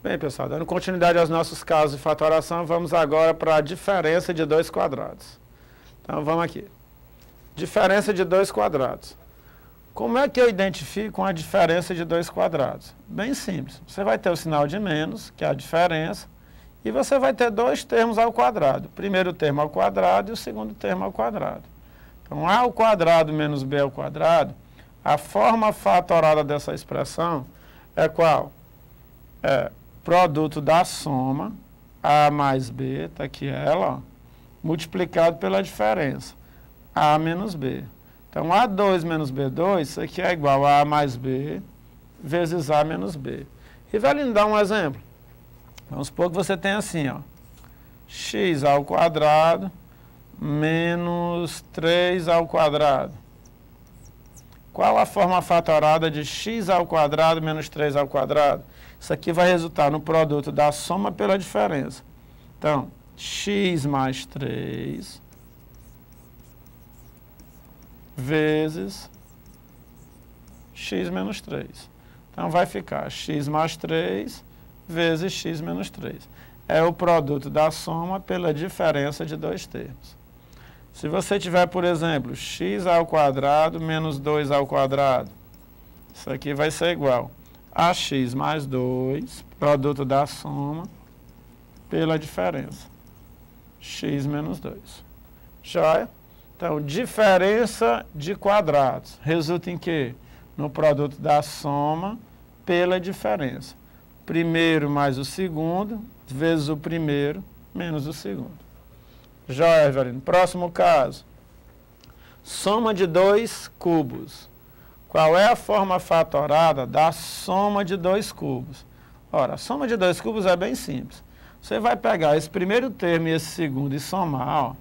Bem, pessoal, dando continuidade aos nossos casos de fatoração, vamos agora para a diferença de dois quadrados. Então, vamos aqui. Diferença de dois quadrados. Como é que eu identifico a diferença de dois quadrados? Bem simples. Você vai ter o sinal de menos, que é a diferença, e você vai ter dois termos ao quadrado. O primeiro termo ao quadrado e o segundo termo ao quadrado. Então, a ao quadrado menos b ao quadrado, a forma fatorada dessa expressão é qual? É produto da soma, a mais b, está aqui ela, ó, multiplicado pela diferença, a menos b. Então, A2 menos B2, isso aqui é igual a A mais B vezes A menos B. E vai lhe dar um exemplo. Vamos supor que você tem assim, ó, x ao quadrado menos 3 ao quadrado. Qual a forma fatorada de x ao quadrado menos 3 ao quadrado? Isso aqui vai resultar no produto da soma pela diferença. Então, x mais 3... vezes x menos 3. Então, vai ficar x mais 3 vezes x menos 3. É o produto da soma pela diferença de dois termos. Se você tiver, por exemplo, x ao quadrado menos 2 ao quadrado, isso aqui vai ser igual a x mais 2, produto da soma, pela diferença, x menos 2. Joia? Então, diferença de quadrados resulta em quê? No produto da soma pela diferença. Primeiro mais o segundo, vezes o primeiro, menos o segundo. Joia, Evelino. Próximo caso. Soma de dois cubos. Qual é a forma fatorada da soma de dois cubos? Ora, a soma de dois cubos é bem simples. Você vai pegar esse primeiro termo e esse segundo e somar, ó.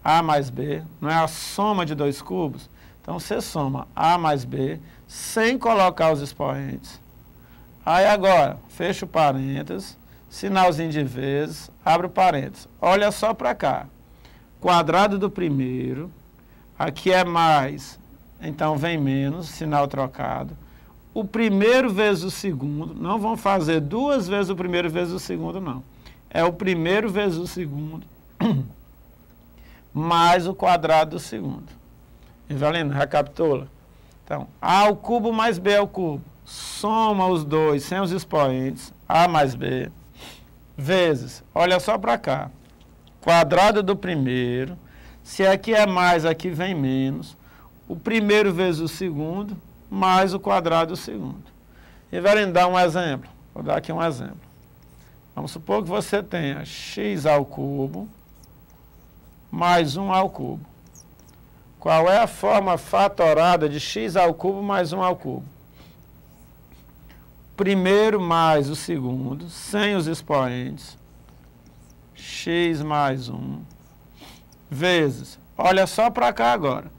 A mais B, não é a soma de dois cubos? Então, você soma A mais B, sem colocar os expoentes. Aí, agora, fecha o parênteses, sinalzinho de vezes, abre o parênteses. Olha só para cá. Quadrado do primeiro, aqui é mais, então vem menos, sinal trocado. O primeiro vezes o segundo, não vão fazer duas vezes o primeiro vezes o segundo, não. É o primeiro vezes o segundo, mais o quadrado do segundo. Evelino, recapitula. Então, A ao cubo mais B ao cubo. Soma os dois sem os expoentes, A mais B, vezes, olha só para cá, quadrado do primeiro, se aqui é mais, aqui vem menos, o primeiro vezes o segundo, mais o quadrado do segundo. Evelino, dá um exemplo. Vou dar aqui um exemplo. Vamos supor que você tenha x ao cubo mais 1 ao cubo. Qual é a forma fatorada de x ao cubo mais 1 ao cubo? Primeiro mais o segundo, sem os expoentes, x mais 1, vezes, olha só para cá agora,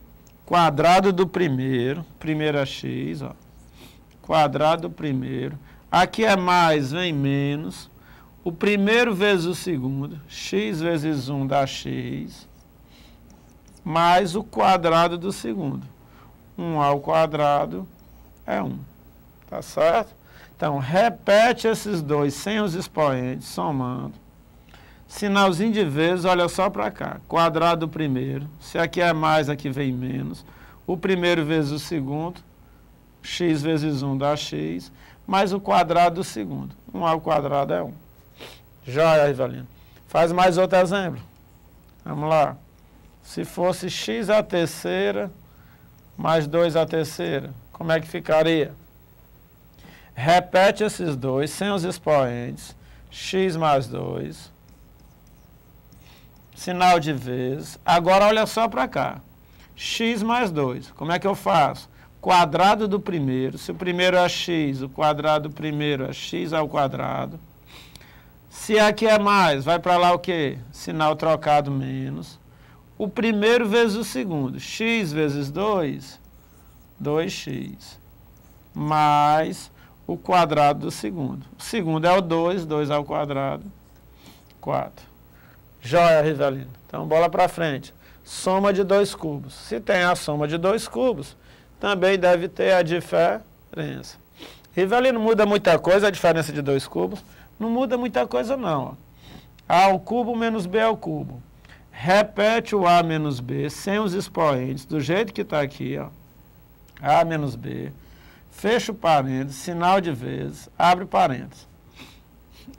quadrado do primeiro, primeiro é x, ó, quadrado do primeiro, aqui é mais, vem menos, o primeiro vezes o segundo, x vezes 1 dá x, mais o quadrado do segundo. 1 ao quadrado é 1. Tá certo? Então, repete esses dois sem os expoentes, somando. Sinalzinho de vezes, olha só para cá. Quadrado do primeiro, se aqui é mais, aqui vem menos. O primeiro vezes o segundo, x vezes 1 dá x, mais o quadrado do segundo. 1 ao quadrado é 1. Joia, Evelino. Faz mais outro exemplo. Vamos lá. Se fosse x à terceira mais 2 à terceira, como é que ficaria? Repete esses dois sem os expoentes. X mais 2. Sinal de vezes. Agora, olha só para cá. X mais 2. Como é que eu faço? Quadrado do primeiro. Se o primeiro é x, o quadrado do primeiro é x ao quadrado. Se aqui é mais, vai para lá o quê? Sinal trocado menos. O primeiro vezes o segundo. X vezes 2, 2x. Mais o quadrado do segundo. O segundo é o 2, 2 ao quadrado, 4. Joia, Rivelino. Então, bola para frente. Soma de dois cubos. Se tem a soma de dois cubos, também deve ter a diferença. Rivelino, muda muita coisa a diferença de dois cubos? Não muda muita coisa não. Ó. A ao cubo menos B ao cubo. Repete o A menos B sem os expoentes, do jeito que está aqui, ó. A menos B. Fecha o parênteses, sinal de vezes, abre parênteses.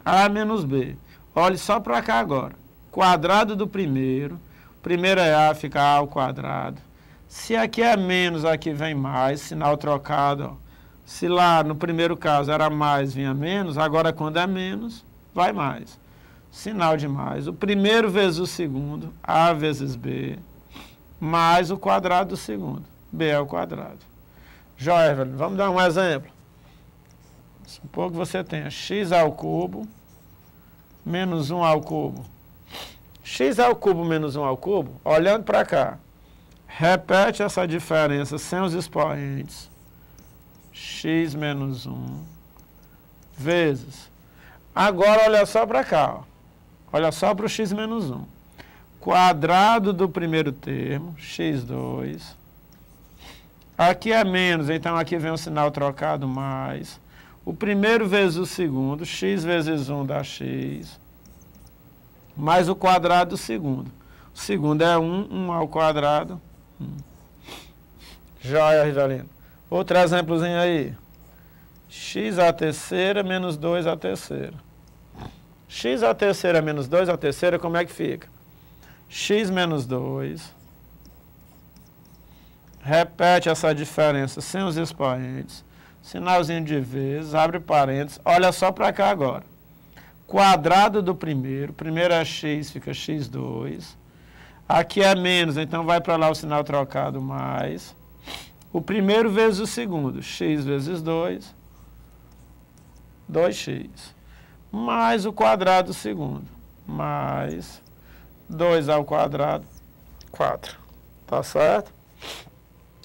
A menos B. Olhe só para cá agora. Quadrado do primeiro. Primeiro é A, fica A ao quadrado. Se aqui é menos, aqui vem mais, sinal trocado, ó. Se lá no primeiro caso era mais, vinha menos, agora quando é menos, vai mais. Sinal de mais. O primeiro vezes o segundo, A vezes B, mais o quadrado do segundo, B ao quadrado. Joia, velho. Vamos dar um exemplo. Supor que você tenha x ao cubo menos 1 ao cubo. X ao cubo menos 1 ao cubo, olhando para cá, repete essa diferença sem os expoentes. X menos 1 vezes. Agora olha só para cá, ó. Olha só para o x menos 1. Quadrado do primeiro termo, x2. Aqui é menos, então aqui vem o sinal trocado mais. O primeiro vezes o segundo, x vezes 1 dá x. Mais o quadrado do segundo. O segundo é 1, 1 ao quadrado. Joia, Rivelino. Outro exemplozinho aí. X à terceira menos 2 à terceira. X à terceira menos 2 à terceira, como é que fica? X menos 2. Repete essa diferença sem os expoentes. Sinalzinho de vezes, abre parênteses. Olha só para cá agora. Quadrado do primeiro. Primeiro é x, fica x2. Aqui é menos, então vai para lá o sinal trocado mais. O primeiro vezes o segundo. X vezes 2. 2x. Mais o quadrado do segundo. Mais 2 ao quadrado. 4. Tá certo?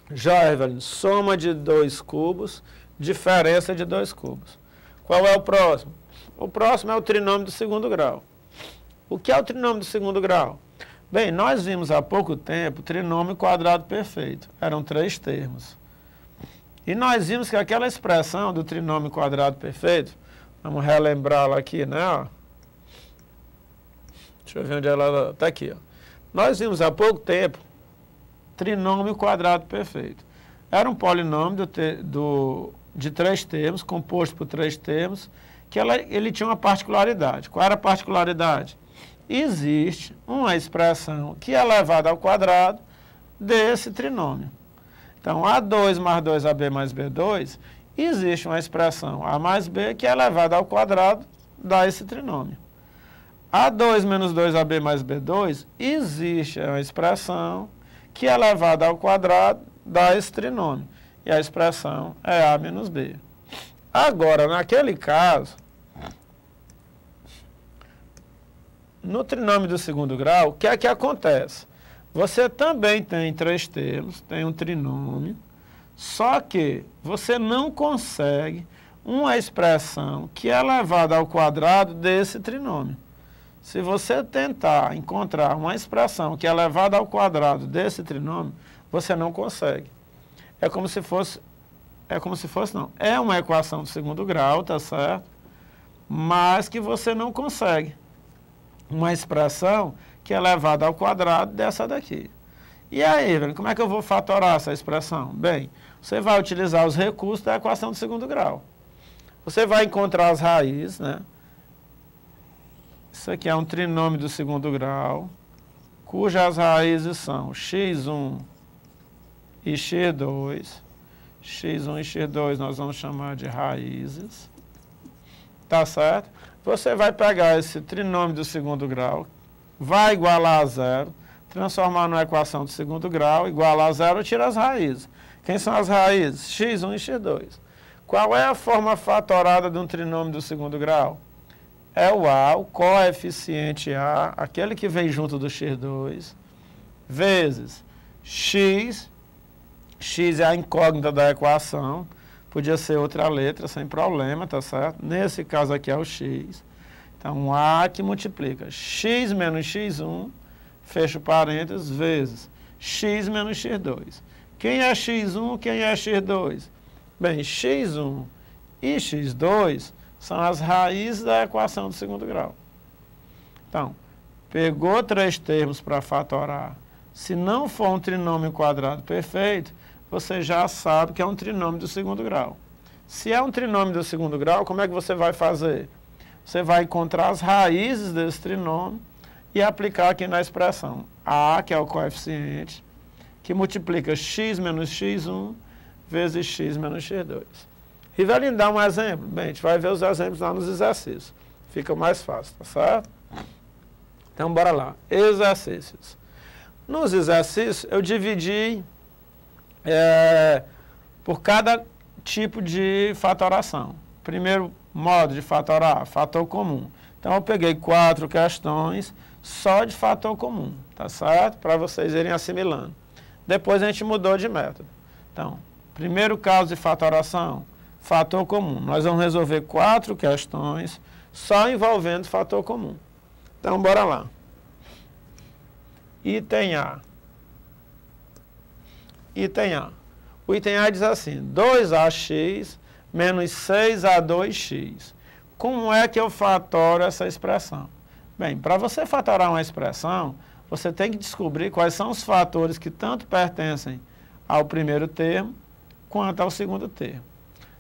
Já, Evelyn, soma de 2 cubos, diferença de 2 cubos. Qual é o próximo? O próximo é o trinômio do segundo grau. O que é o trinômio do segundo grau? Bem, nós vimos há pouco tempo o trinômio quadrado perfeito. Eram 3 termos. E nós vimos que aquela expressão do trinômio quadrado perfeito, vamos relembrar-la aqui, né? Ó. Deixa eu ver onde ela está aqui. Ó. Nós vimos há pouco tempo trinômio quadrado perfeito. Era um polinômio de 3 termos, composto por 3 termos, que ele tinha uma particularidade. Qual era a particularidade? Existe uma expressão que é elevada ao quadrado desse trinômio. Então, A2 mais 2AB mais B2, existe uma expressão A mais B que é elevada ao quadrado dá esse trinômio. A2 menos 2AB mais B2, existe uma expressão que é elevada ao quadrado dá esse trinômio. E a expressão é A menos B. Agora, naquele caso, no trinômio do segundo grau, o que é que acontece? Você também tem 3 termos, tem um trinômio, só que você não consegue uma expressão que é elevada ao quadrado desse trinômio. Se você tentar encontrar uma expressão que é elevada ao quadrado desse trinômio, você não consegue. É como se fosse não. É uma equação do segundo grau, tá certo? Mas que você não consegue uma expressão que é elevada ao quadrado dessa daqui. E aí, velho, como é que eu vou fatorar essa expressão? Bem, você vai utilizar os recursos da equação do segundo grau. Você vai encontrar as raízes, né? Isso aqui é um trinômio do segundo grau, cujas raízes são x1 e x2. x1 e x2 nós vamos chamar de raízes. Tá certo? Você vai pegar esse trinômio do segundo grau, vai igualar a zero, transformar numa equação do segundo grau, igualar a zero, tira as raízes. Quem são as raízes? x1 e x2. Qual é a forma fatorada de um trinômio do segundo grau? É o A, o coeficiente A, aquele que vem junto do x2, vezes x, x é a incógnita da equação, podia ser outra letra, sem problema, tá certo? Nesse caso aqui é o x. Então, A que multiplica x menos x1, fecha o parênteses, vezes x menos x2. Quem é x1, quem é x2? Bem, x1 e x2 São as raízes da equação do segundo grau. Então, pegou 3 termos para fatorar. Se não for um trinômio quadrado perfeito, você já sabe que é um trinômio do segundo grau. Se é um trinômio do segundo grau, como é que você vai fazer? Você vai encontrar as raízes desse trinômio e aplicar aqui na expressão A, que é o coeficiente, que multiplica x menos x1 vezes x menos x2. Rivelino, dá um exemplo? Bem, a gente vai ver os exemplos lá nos exercícios. Fica mais fácil, tá certo? Então, bora lá. Exercícios. Nos exercícios, eu dividi por cada tipo de fatoração. Primeiro modo de fatorar, fator comum. Então, eu peguei 4 questões só de fator comum, tá certo? Para vocês irem assimilando. Depois a gente mudou de método. Então, primeiro caso de fatoração, fator comum. Nós vamos resolver 4 questões só envolvendo fator comum. Então, bora lá. Item A. Item A. O item A diz assim, 2ax menos 6a2x. Como é que eu fatoro essa expressão? Bem, para você fatorar uma expressão, você tem que descobrir quais são os fatores que tanto pertencem ao primeiro termo quanto ao segundo termo.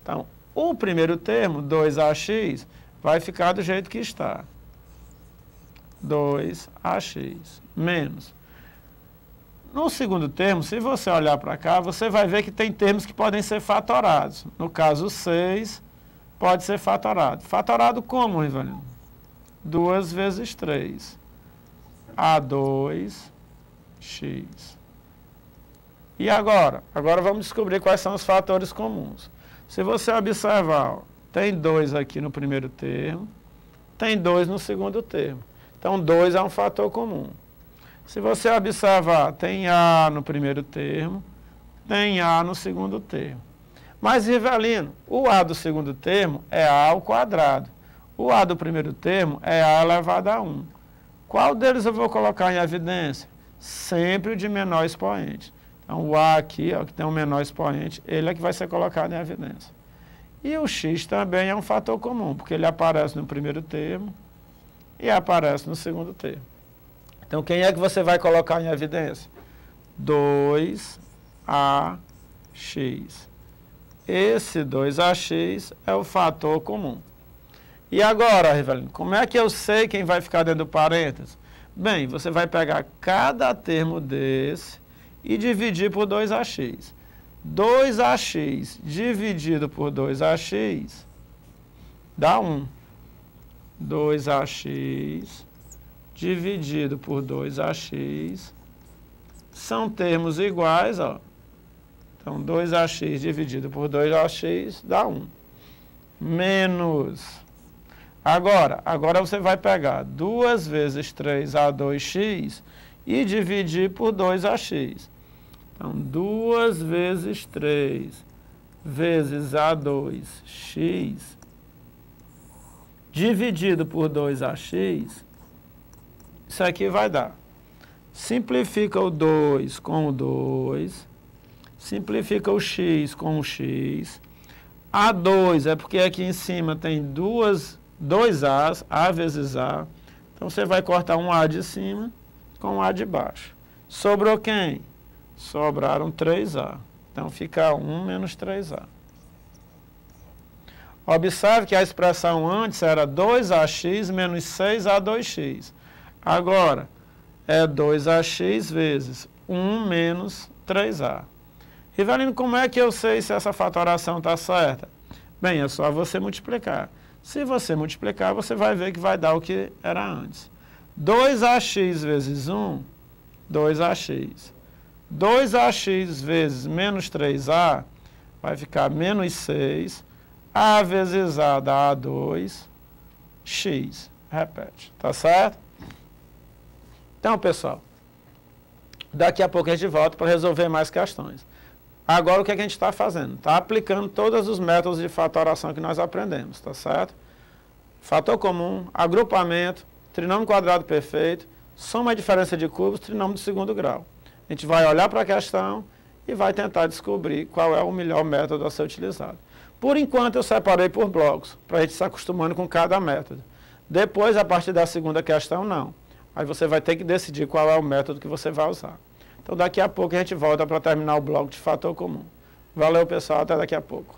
Então, o primeiro termo, 2ax, vai ficar do jeito que está. 2ax menos. No segundo termo, se você olhar para cá, você vai ver que tem termos que podem ser fatorados. No caso, 6 pode ser fatorado. Fatorado como, Rivelino? 2 vezes 3. A2x. E agora? Agora vamos descobrir quais são os fatores comuns. Se você observar, ó, tem 2 aqui no primeiro termo, tem 2 no segundo termo. Então, 2 é um fator comum. Se você observar, tem A no primeiro termo, tem A no segundo termo. Mas, Rivelino, o A do segundo termo é A ao quadrado. O A do primeiro termo é A elevado a 1. Qual deles eu vou colocar em evidência? Sempre o de menor expoente. Então, o A aqui, ó, que tem um menor expoente, ele é que vai ser colocado em evidência. E o X também é um fator comum, porque ele aparece no primeiro termo e aparece no segundo termo. Então, quem é que você vai colocar em evidência? 2ax. Esse 2ax é o fator comum. E agora, Rivelino, como é que eu sei quem vai ficar dentro do parênteses? Bem, você vai pegar cada termo desse e dividir por 2ax. 2ax dividido por 2ax dá 1. 2ax dividido por 2ax são termos iguais, ó. Então, 2ax dividido por 2ax dá 1. Menos. Agora você vai pegar 2 vezes 3a2x e dividir por 2ax. Então, 2 vezes 3 vezes a2x dividido por 2ax, isso aqui vai dar. Simplifica o 2 com o 2, simplifica o x com o x. A2 é porque aqui em cima tem dois A's, A vezes A. Então, você vai cortar um A de cima com um A de baixo. Sobrou quem? Sobraram 3A. Então, fica 1 menos 3A. Observe que a expressão antes era 2ax menos 6a2x. Agora, é 2ax vezes 1 menos 3a. Rivelino, como é que eu sei se essa fatoração está certa? Bem, é só você multiplicar. Se você multiplicar, você vai ver que vai dar o que era antes. 2ax vezes 1, 2ax. 2ax vezes menos 3a vai ficar menos 6. A vezes A dá A2, x. Repete, tá certo? Então, pessoal, daqui a pouco a gente volta para resolver mais questões. Agora, o que a gente está fazendo? Está aplicando todos os métodos de fatoração que nós aprendemos, tá certo? Fator comum, agrupamento, trinômio quadrado perfeito, soma e diferença de cubos, trinômio do segundo grau. A gente vai olhar para a questão e vai tentar descobrir qual é o melhor método a ser utilizado. Por enquanto eu separei por blocos, para a gente se acostumando com cada método. Depois, a partir da segunda questão, não. Aí você vai ter que decidir qual é o método que você vai usar. Então daqui a pouco a gente volta para terminar o bloco de fator comum. Valeu, pessoal, até daqui a pouco.